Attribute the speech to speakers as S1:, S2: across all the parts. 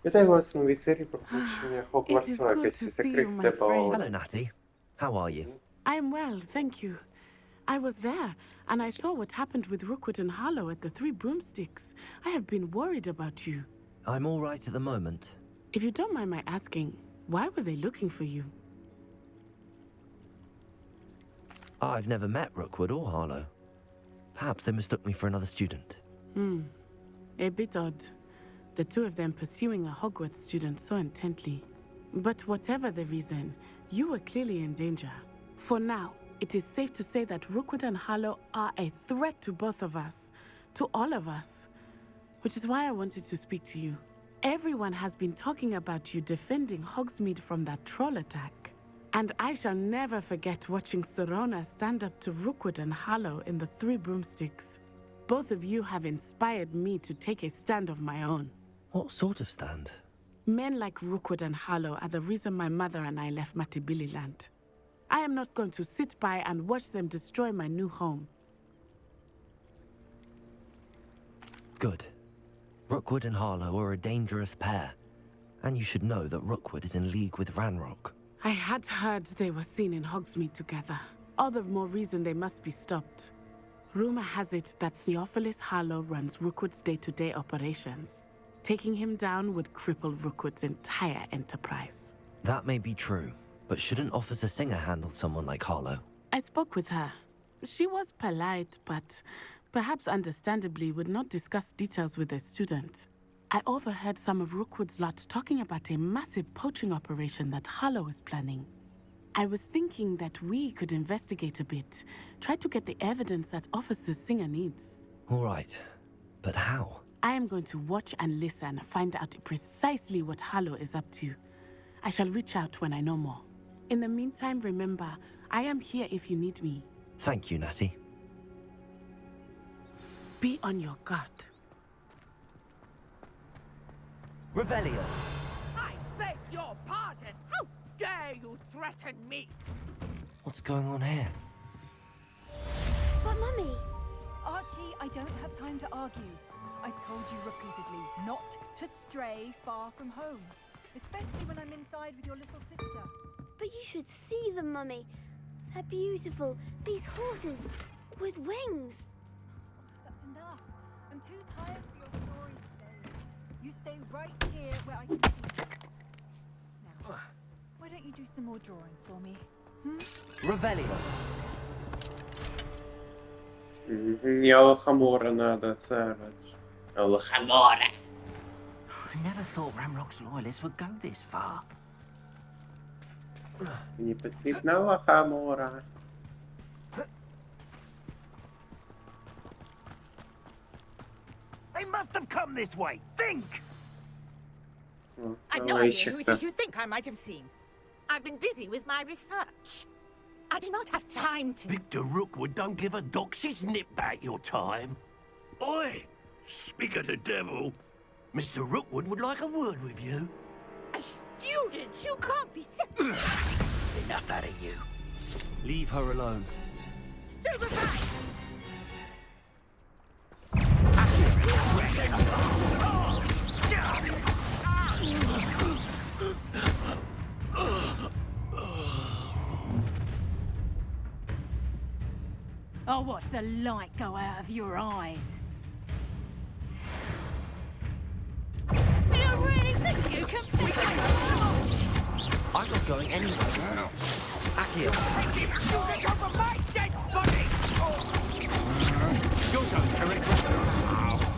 S1: Вітаю вас у новій серії проходження
S2: It
S1: Hogwarts
S2: is good to
S1: Legacy.
S2: see
S1: Закрив
S2: you, my
S1: тебе
S2: friend.
S3: Hello, Natty. How are you?
S2: I'm well, thank you. I was there, and I saw what happened with Rookwood and Harlow at the Three Broomsticks. I have been worried about you.
S3: I'm all right at the moment.
S2: If you don't mind my asking, why were they looking for you?
S3: I've never met Rookwood or Harlow. Perhaps they mistook me for another student.
S2: A bit odd. The two of them pursuing a Hogwarts student so intently. But whatever the reason, you were clearly in danger. For now, it is safe to say that Rookwood and Harlow are a threat to both of us. To all of us. Which is why I wanted to speak to you. Everyone has been talking about you defending Hogsmeade from that troll attack. And I shall never forget watching Sorona stand up to Rookwood and Harlow in the Three Broomsticks. Both of you have inspired me to take a stand of my own.
S3: What sort of stand?
S2: Men like Rookwood and Harlow are the reason my mother and I left Matabeleland. I am not going to sit by and watch them destroy my new home.
S3: Good. Rookwood and Harlow are a dangerous pair. And you should know that Rookwood is in league with Ranrock.
S2: I had heard they were seen in Hogsmeade together. All the more reason they must be stopped. Rumor has it that Theophilus Harlow runs Rookwood's day-to-day operations. Taking him down would cripple Rookwood's entire enterprise.
S3: That may be true, but shouldn't Officer Singer handle someone like Harlow?
S2: I spoke with her. She was polite, but perhaps understandably would not discuss details with a student. I overheard some of Rookwood's lot talking about a massive poaching operation that Harlow is planning. I was thinking that we could investigate a bit, try to get the evidence that Officer Singer needs.
S3: All right, but how?
S2: I am going to watch and listen, find out precisely what Harlow is up to. I shall reach out when I know more. In the meantime, remember, I am here if you need me.
S3: Thank you, Natty.
S2: Be on your guard.
S3: Revelio!
S4: I beg your pardon! How dare you threaten me?
S3: What's going on here?
S5: But Mummy,
S6: Archie, I don't have time to argue. I've told you repeatedly not to stray far from home. Especially when I'm inside with your little sister.
S5: but you should see them, Mummy. They're beautiful. These horses with wings.
S6: That's enough. I'm too tired for your stories today. You stay right here where I can see you. Now, why don't you do some more drawings for me?
S3: Revelio!
S1: Мені Алхамора надо, це. Алхамора!
S7: I never thought Ramrock's loyalists would go this far.
S1: Мені потрібна Алхамора.
S7: They must have come this way. Think!
S4: I've no
S1: Давай
S4: idea
S1: ще
S4: who it
S1: хто.
S4: is you think I might have seen. I've been busy with my research. I do not have time to...
S7: Victor Rookwood don't give a doxy's nip back your time. Oi! Speak of the devil. Mr. Rookwood would like a word with you.
S4: A student! You can't be...
S7: Enough out of you.
S3: Leave her alone.
S4: Stupefy!
S6: I'll watch the light go out of your eyes.
S4: Do you really think you can...
S3: I'm not going anywhere. Accio!
S4: Student over my dead body!
S3: Your turn, Eric.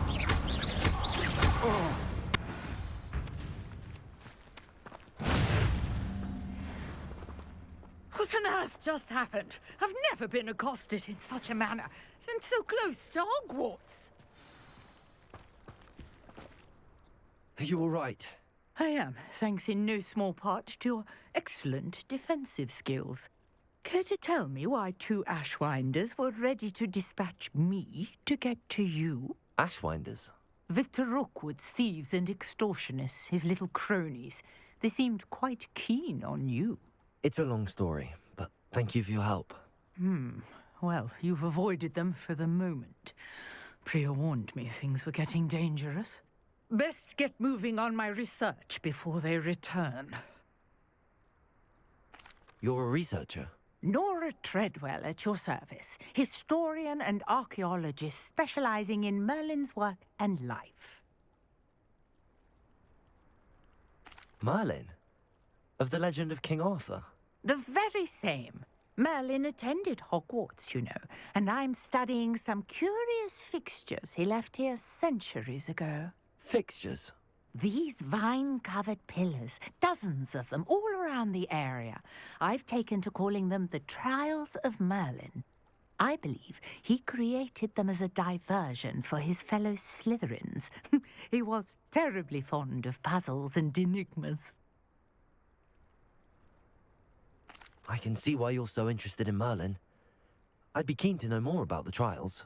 S4: What on earth just happened? I've never been accosted in such a manner, and so close to Hogwarts.
S3: Are you all right?
S8: I am, thanks in no small part to your excellent defensive skills. Care to tell me why two Ashwinders were ready to dispatch me to get to you?
S3: Ashwinders?
S8: Victor Rookwood's thieves and extortionists, his little cronies. They seemed quite keen on you.
S3: It's a long story, but thank you for your help.
S8: Well, you've avoided them for the moment. Priya warned me things were getting dangerous.
S4: Best get moving on my research before they return.
S3: You're a researcher?
S8: Nora Treadwell at your service, historian and archaeologist specializing in Merlin's work and life.
S3: Merlin? Of the legend of King Arthur?
S8: The very same. Merlin attended Hogwarts, you know, and I'm studying some curious fixtures he left here centuries ago.
S3: Fixtures?
S8: These vine-covered pillars, dozens of them, all around the area. I've taken to calling them the Trials of Merlin. I believe he created them as a diversion for his fellow Slytherins. He was terribly fond of puzzles and enigmas.
S3: I can see why you're so interested in Merlin. I'd be keen to know more about the trials.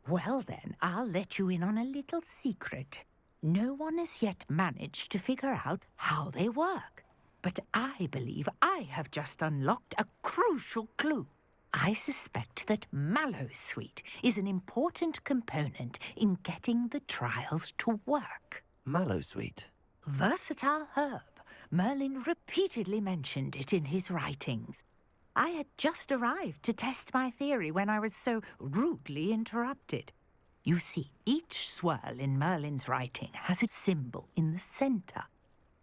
S8: Well then, I'll let you in on a little secret. No one has yet managed to figure out how they work. But I believe I have just unlocked a crucial clue. I suspect that Mallowsweet is an important component in getting the trials to work.
S3: Mallowsweet?
S8: Versatile herb. Merlin repeatedly mentioned it in his writings. I had just arrived to test my theory when I was so rudely interrupted. You see, each swirl in Merlin's writing has a symbol in the center.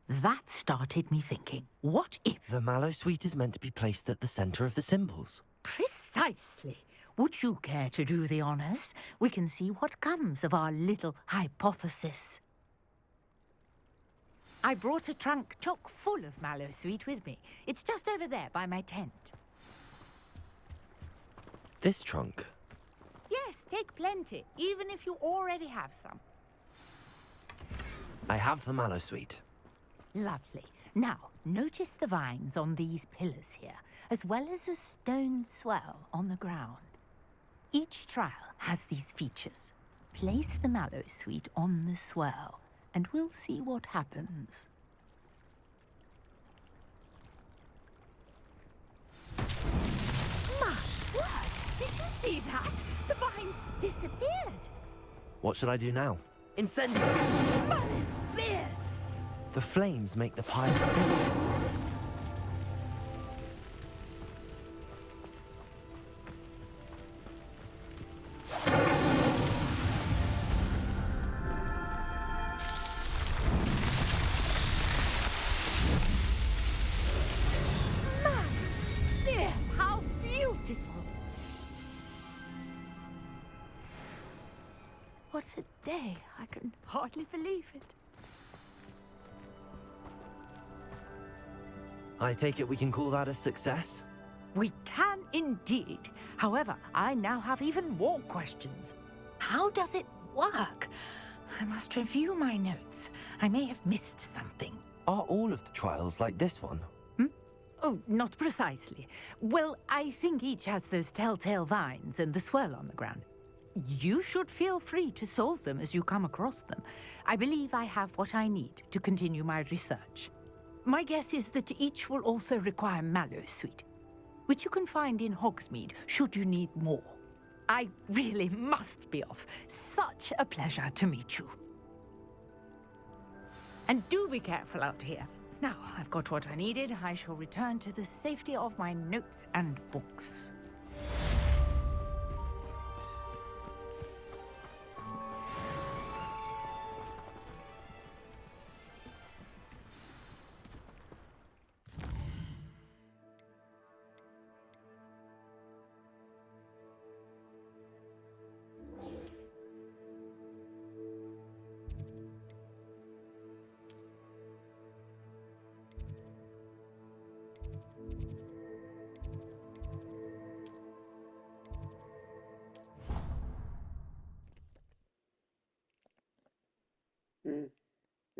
S8: That started me thinking, what if...
S3: The Mallowsweet is meant to be placed at the center of the symbols.
S8: Precisely. Would you care to do the honors? We can see what comes of our little hypothesis. I brought a trunk chock full of Mallowsweet with me. It's just over there by my tent.
S3: This trunk?
S8: Yes, take plenty, even if you already have some.
S3: I have the Mallowsweet.
S8: Lovely. Now, notice the vines on these pillars here, as well as a stone swell on the ground. Each trial has these features. Place the Mallowsweet on the swirl, and we'll see what happens. My word! Did you see that? The vines disappeared.
S3: What should I do now? Incendiary!
S8: Merlin's beard!
S3: The flames make the pile sink.
S8: There, how beautiful! What a day! I can hardly believe it.
S3: I take it we can call that a success?
S8: We can indeed. However, I now have even more questions. How does it work? I must review my notes. I may have missed something.
S3: Are all of the trials like this one?
S8: Oh, not precisely. Well, I think each has those telltale vines and the swirl on the ground. You should feel free to solve them as you come across them. I believe I have what I need to continue my research. My guess is that each will also require Mallowsweet, which you can find in Hogsmeade should you need more. I really must be off. Such a pleasure to meet you. And do be careful out here. Now I've got what I needed, I shall return to the safety of my notes and books.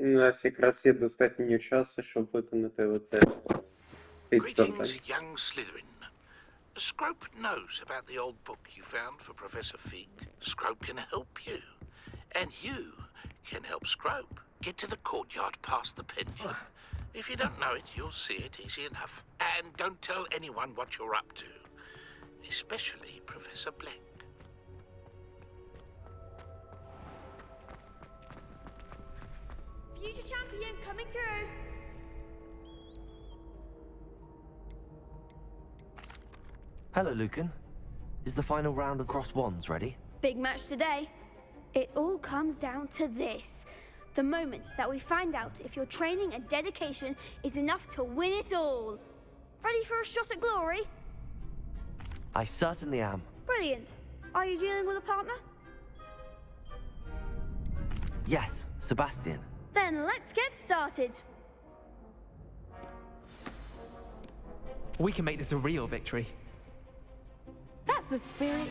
S1: У нас якраз є достатньо часу, щоб виконати оце підзавдання.
S7: Greetings, young Slytherin. Scrope knows about the old book you found for Professor Fig. Scrope can help you. And you can help Scrope. Get to the courtyard past the pendulum. If you don't know it, you'll see it easy enough. And don't tell anyone what you're up to. Especially Professor Black.
S5: Future champion coming through.
S3: Hello, Lucan. Is the final round of Cross Wands ready?
S5: Big match today. It all comes down to this. The moment that we find out if your training and dedication is enough to win it all. Ready for a shot at glory?
S3: I certainly am.
S5: Brilliant. Are you dealing with a partner?
S3: Yes, Sebastian.
S5: Then let's get started.
S9: We can make this a real victory.
S2: That's the spirit.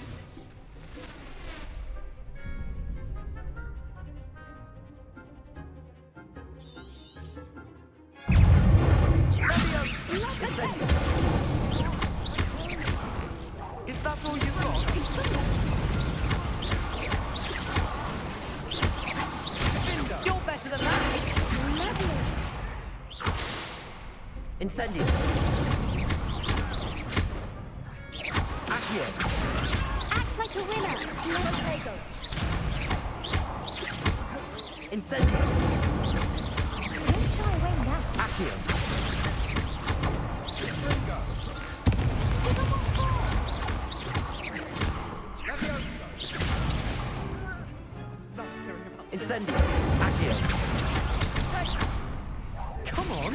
S9: Is that all you've got?
S4: You're better than that.
S3: Incendio. Accio.
S5: Act like a winner. Never take over.
S3: Incendio.
S5: Don't shy away now.
S3: Accio. Incendio. Accio.
S9: Come on.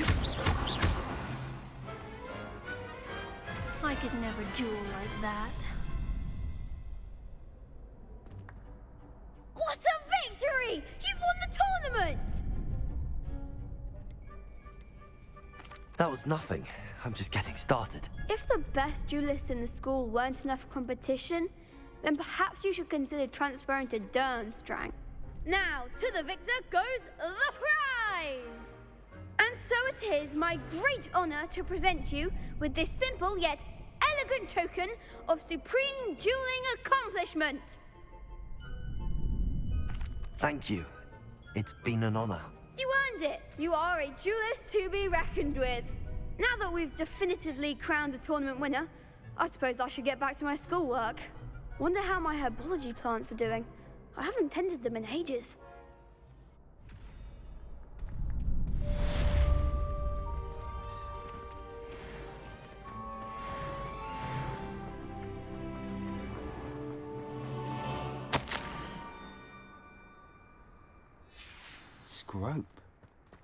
S5: I could never duel like that. What a victory! You've won the tournament!
S3: That was nothing. I'm just getting started.
S5: If the best duelists in the school weren't enough for competition, then perhaps you should consider transferring to Durmstrang. Now, to the victor goes the prize! And so it is my great honor to present you with this simple yet elegant token of supreme dueling accomplishment.
S3: Thank you. It's been an honor.
S5: You earned it. You are a duelist to be reckoned with. Now that we've definitively crowned the tournament winner, I suppose I should get back to my schoolwork. Wonder how my herbology plants are doing. I haven't tended them in ages.
S3: Scrope?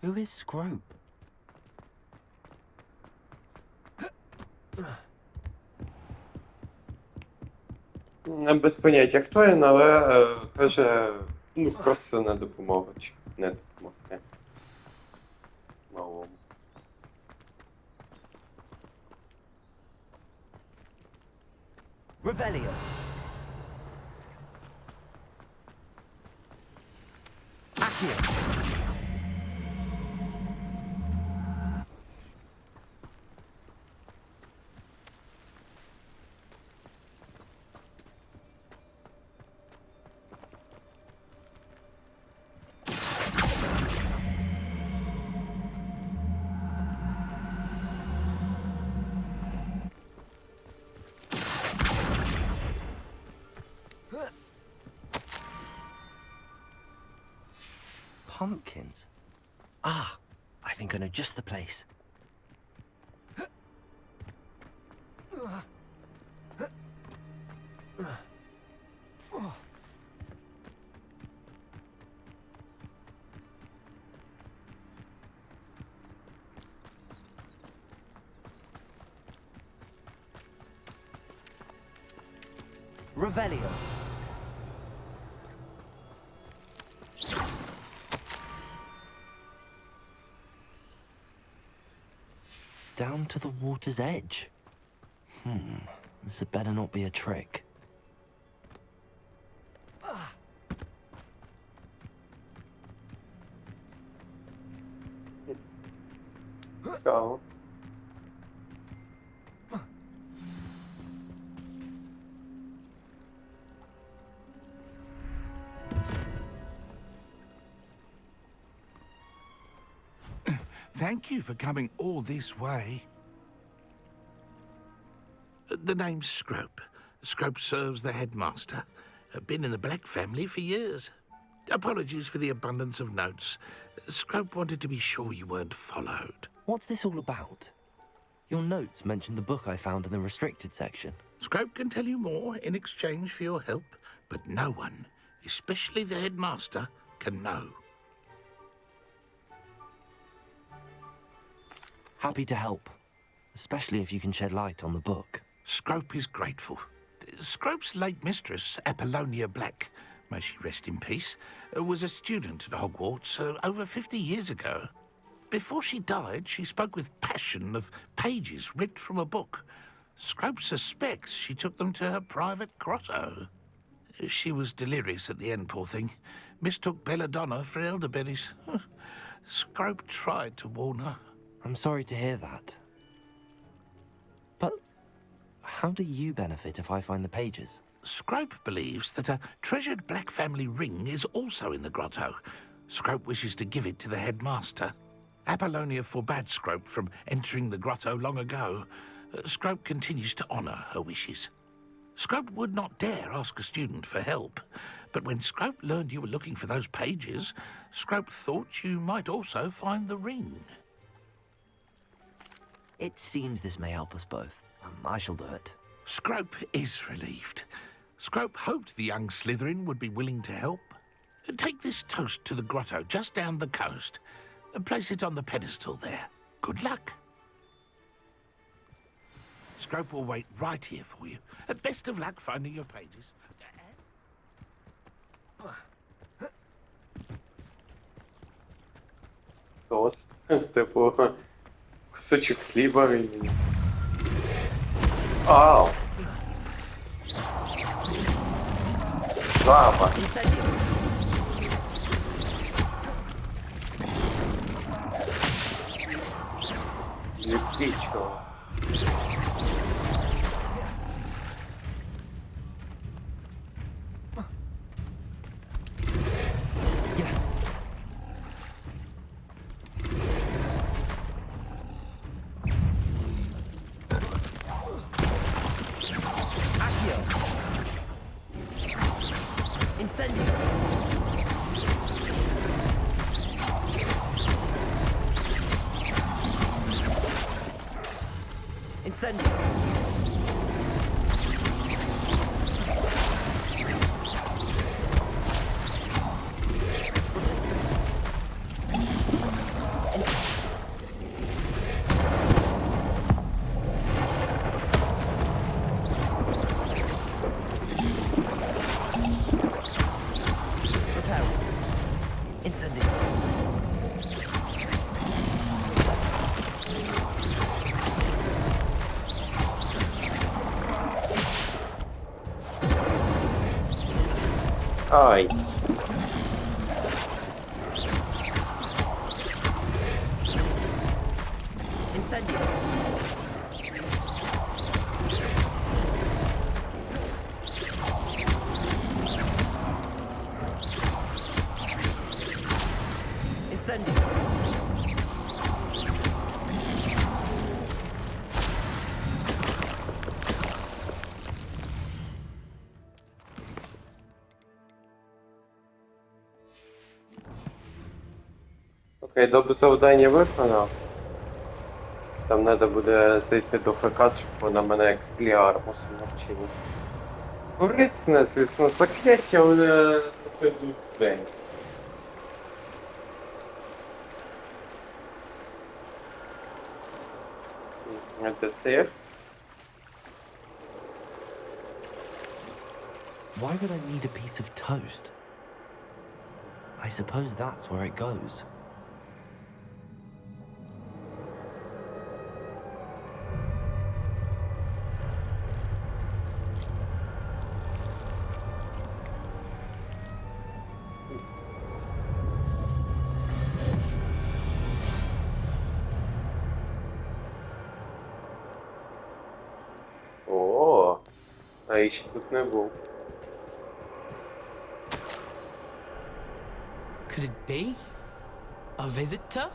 S3: Who is Scrope?
S1: Без поняття, хто він, але каже, ну, просто на допомогу. Чи не допомогти. Малому.
S3: Revelio. Accio. Pumpkins. Ah, I think I know just the place. Revelio. Down to the water's edge. This had better not be a trick.
S1: Цікаво.
S7: Thank you for coming all this way. The name's Scrope. Scrope serves the headmaster. Been in the Black family for years. Apologies for the abundance of notes. Scrope wanted to be sure you weren't followed.
S3: What's this all about? Your notes mentioned the book I found in the restricted section.
S7: Scrope can tell you more in exchange for your help, but no one, especially the headmaster, can know.
S3: Happy to help, especially if you can shed light on the book.
S7: Scrope is grateful. Scrope's late mistress, Apollonia Black, may she rest in peace, was a student at Hogwarts over 50 years ago. Before she died, she spoke with passion of pages ripped from a book. Scrope suspects she took them to her private grotto. She was delirious at the end, poor thing. Mistook belladonna for elderberries. Scrope tried to warn her.
S3: I'm sorry to hear that. But how do you benefit if I find the pages?
S7: Scrope believes that a treasured Black family ring is also in the grotto. Scrope wishes to give it to the headmaster. Apollonia forbade Scrope from entering the grotto long ago. Scrope continues to honour her wishes. Scrope would not dare ask a student for help, but when Scrope learned you were looking for those pages, Scrope thought you might also find the ring.
S3: It seems this may help us both. I shall do it.
S7: Scrope is relieved. Scrope hoped the young Slytherin would be willing to help. Take this toast to the grotto just down the coast. Place it on the pedestal there. Good luck. Scrope will wait right here for you. Best of luck finding your pages.
S1: Тост. Типу, кусочок хліба він. Ау! Жаба! Лепечко.
S3: Yes. Accio. Incendio. Incendio. Incendio.
S1: Ай!
S3: Incendio. Incendio.
S1: Окей, добре завдання виконав. Там треба буде зайти до ФК, щоб вона мене експліармусом навчила. Корисне, звісно, закляття, але підуть в день. Де це є?
S3: Why would I need a piece of toast? I suppose that's where it goes.
S1: О, а я ще тут не був.
S10: Could it be? A visitor?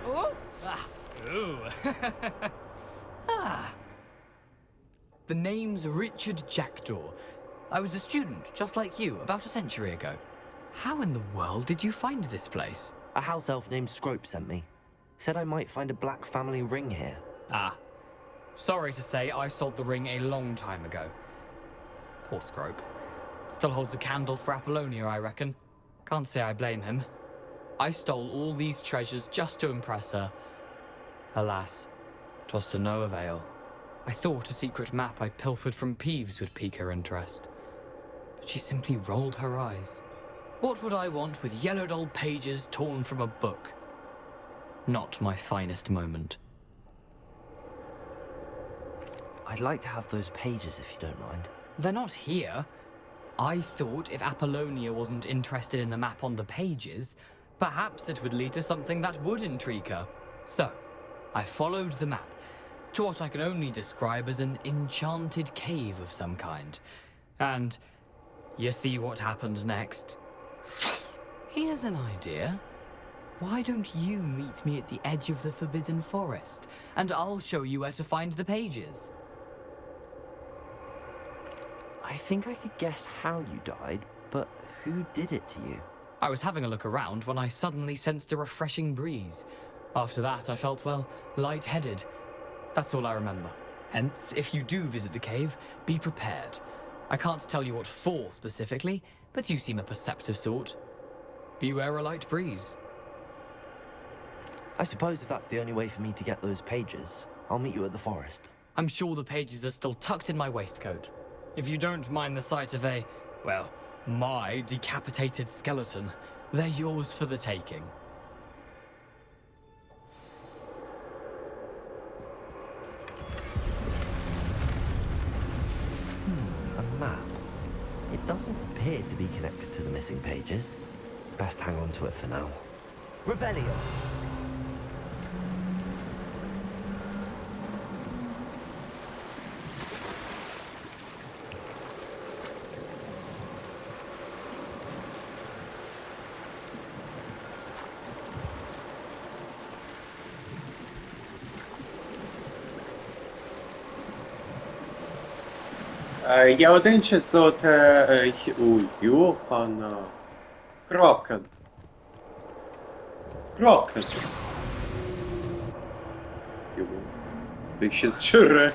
S10: Oh? Ah. Ooh. Ah. The name's Richard Jackdaw. I was a student, just like you, about a century ago. How in the world did you find this place?
S3: A house elf named Scrope sent me. Said I might find a black family ring here.
S10: Ah. Sorry to say, I sold the ring a long time ago. Poor Scrope. Still holds a candle for Apollonia, I reckon. Can't say I blame him. I stole all these treasures just to impress her. Alas, 'twas to no avail. I thought a secret map I pilfered from Peeves would pique her interest. But she simply rolled her eyes. What would I want with yellowed old pages torn from a book? Not my finest moment.
S3: I'd like to have those pages if you don't mind.
S10: They're not here. I thought if Apollonia wasn't interested in the map on the pages, perhaps it would lead to something that would intrigue her. So, I followed the map to what I can only describe as an enchanted cave of some kind. And you see what happened next? Here's an idea. Why don't you meet me at the edge of the Forbidden Forest, and I'll show you where to find the pages?
S3: I think I could guess how you died, but who did it to you?
S10: I was having a look around when I suddenly sensed a refreshing breeze. After that, I felt, well, lightheaded. That's all I remember. Hence, if you do visit the cave, be prepared. I can't tell you what for specifically, but you seem a perceptive sort. Beware a light breeze.
S3: I suppose if that's the only way for me to get those pages, I'll meet you at the forest.
S10: I'm sure the pages are still tucked in my waistcoat. If you don't mind the sight of a, well, my decapitated skeleton, they're yours for the taking.
S3: A map. It doesn't appear to be connected to the missing pages. Best hang on to it for now. Revelio!
S1: Я 1600... Ой, Йохана. Кракен. Кракен. Цілу. Ти ще зжире.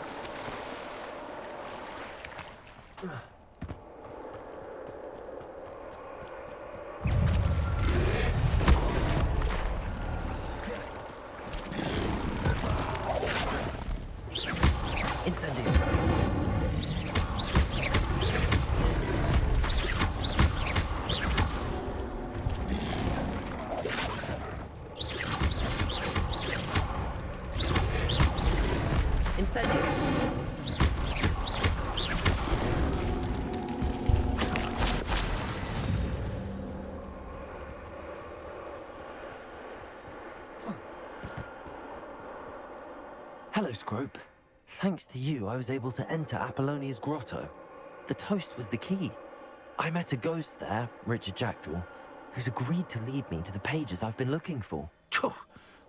S3: Incendio. Incendio. Hello, Scrope. Thanks to you, I was able to enter Apollonia's grotto. The toast was the key. I met a ghost there, Richard Jackdaw, who's agreed to lead me to the pages I've been looking for.
S7: Phew,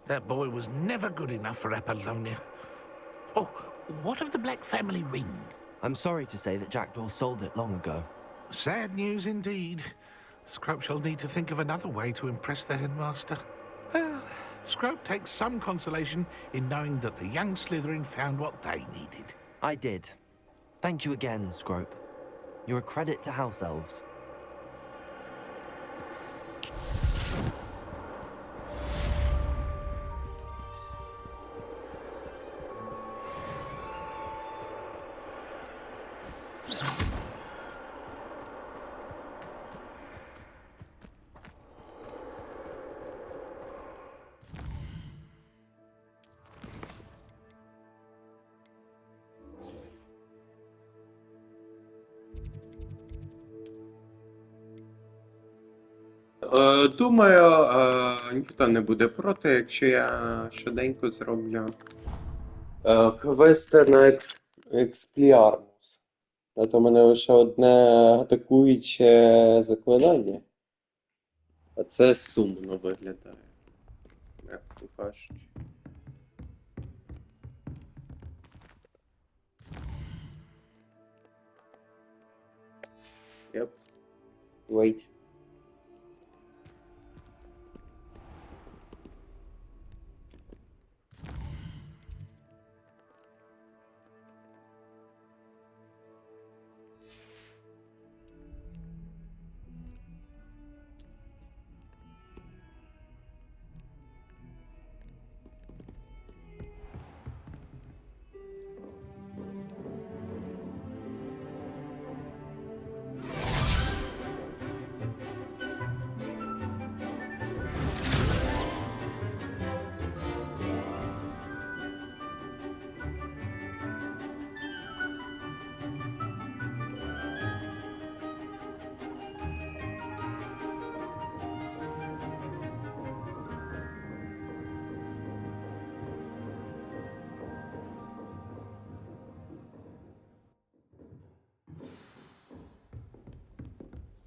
S7: that boy was never good enough for Apollonia. Oh, what of the Black family ring?
S3: I'm sorry to say that Jackdaw sold it long ago.
S7: Sad news indeed. Scrope shall need to think of another way to impress the headmaster. Well, Scrope takes some consolation in knowing that the young Slytherin found what they needed.
S3: I did. Thank you again, Scrope. You're a credit to House Elves.
S1: Думаю, ніхто не буде проти, якщо я швиденько зроблю квести на Експліармус. А то в мене лише одне атакуюче заклинання. А це сумно виглядає, як то кажуть. Yep. Wait.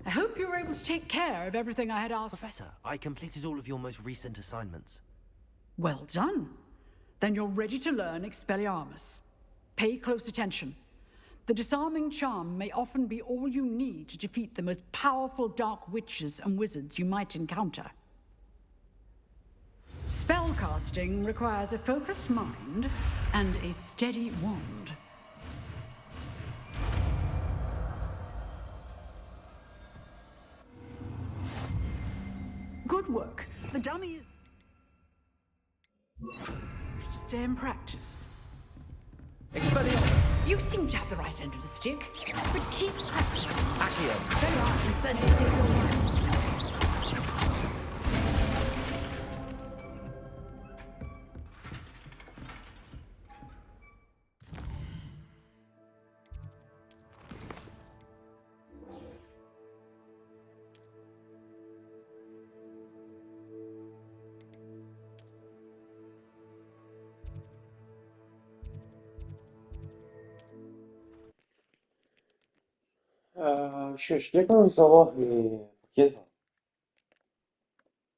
S4: I hope you were able to take care of everything I had asked.
S3: Professor, I completed all of your most recent assignments.
S4: Well done. Then you're ready to learn Expelliarmus. Pay close attention. The disarming charm may often be all you need to defeat the most powerful dark witches and wizards you might encounter. Spellcasting requires a focused mind and a steady wand. Good work. The dummy is... to stay in practice.
S3: Expelliarmus!
S4: You seem to have the right end of the stick, but keep practicing.
S3: Accio!
S4: Very right, incendiary.
S1: Що ж, дякую за увагу і покидав.